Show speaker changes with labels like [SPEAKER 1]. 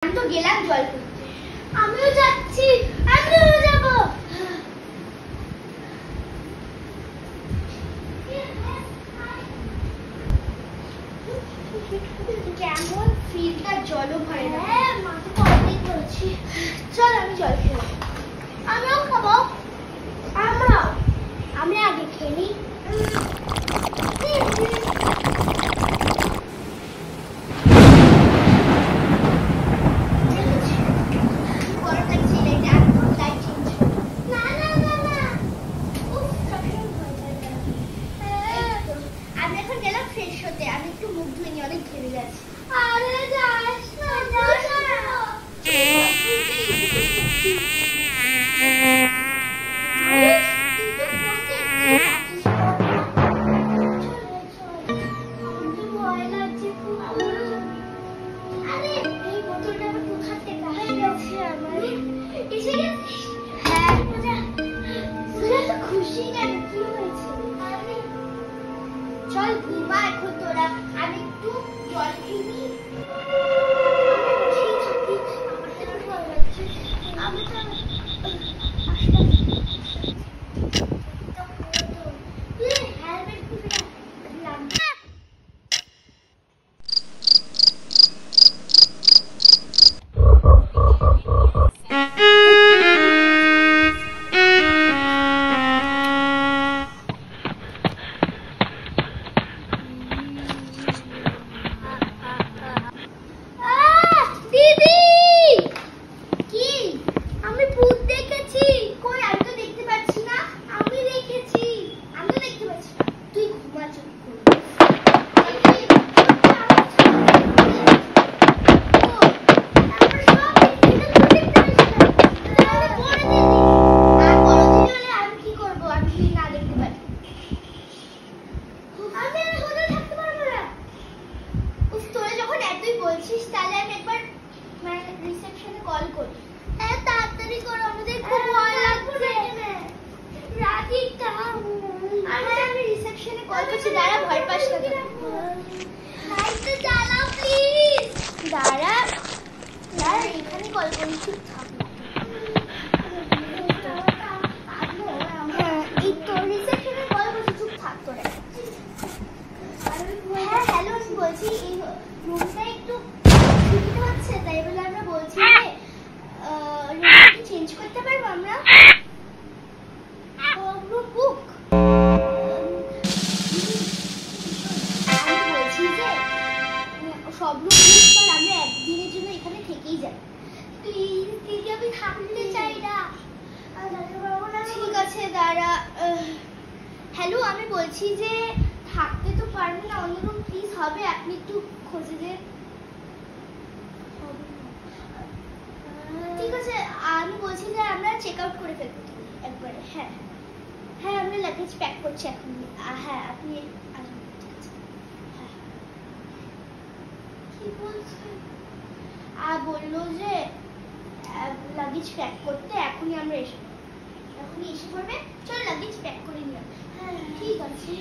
[SPEAKER 1] আমি তো গেলাম জল করতে। আমিও যাচ্ছি, আমিও যাব। কেমন ফিল্টার জলও ভরে না। হ্যাঁ, মাকে তো অনেক বলছি। চল আমি জল খেয়ে আমিও খাবো। আমি আগে খেয়ে নিই। আমি একটু মুখ ধুয়ে নিয়ে অনেক ঘেমে যাচ্ছি। আরে যাস না, যাস না। খুশি কেন, কি হয়েছে? চল ঘুমা এখন তোরা, আমি একটু জল খেয়ে নিই। বলছিস তাহলে আমি একবার রিসেপশনে কল করি। হ্যাঁ তাড়াতাড়ি করো, আমাদের খুব ভয় লাগছে। রাধিকা, আমি রিসেপশনে কল করছি, দাঁড়া, ভয় পাস না। লাইটটা জ্বালাও প্লিজ। দাঁড়া, এখানে কল করি, ঠিক থাক। এই তো রিসেপশনে কল করছি, চুপ থাক তোরা। হ্যাঁ হ্যালো, আমি বলছি এই রুমটা একটু সুবিধা হচ্ছে, তাই বলে আমরা বলছি যে রুমটা চেঞ্জ করতে পারবো আমরা? বুক আমি বলছি যে সব রুম বুক কর, আমরা একদিনের জন্য এখানে থেকেই যাই। তুই আমি থাকতে চাই না। ঠিক আছে দাঁড়া। হ্যালো, আমি বলছি যে থাকতে তো পারবো না, অন্য রুম প্লিজ হবে, আপনি একটু খুঁজে দেন। ঠিক আছে, আমি বলছি যে আমরা চেক আউট করে ফেলবো একবারে। হ্যাঁ হ্যাঁ, আমরা লাগেজ প্যাক করছি এখন। হ্যাঁ আপনি ঠিক আছে। হ্যাঁ কি বলছেন? বললো যে লাগেজ প্যাক করতে এখনই আমরা এসে পড়বে। চল লাগেজ প্যাক করে নিলাম। হ্যাঁ ঠিক আছে।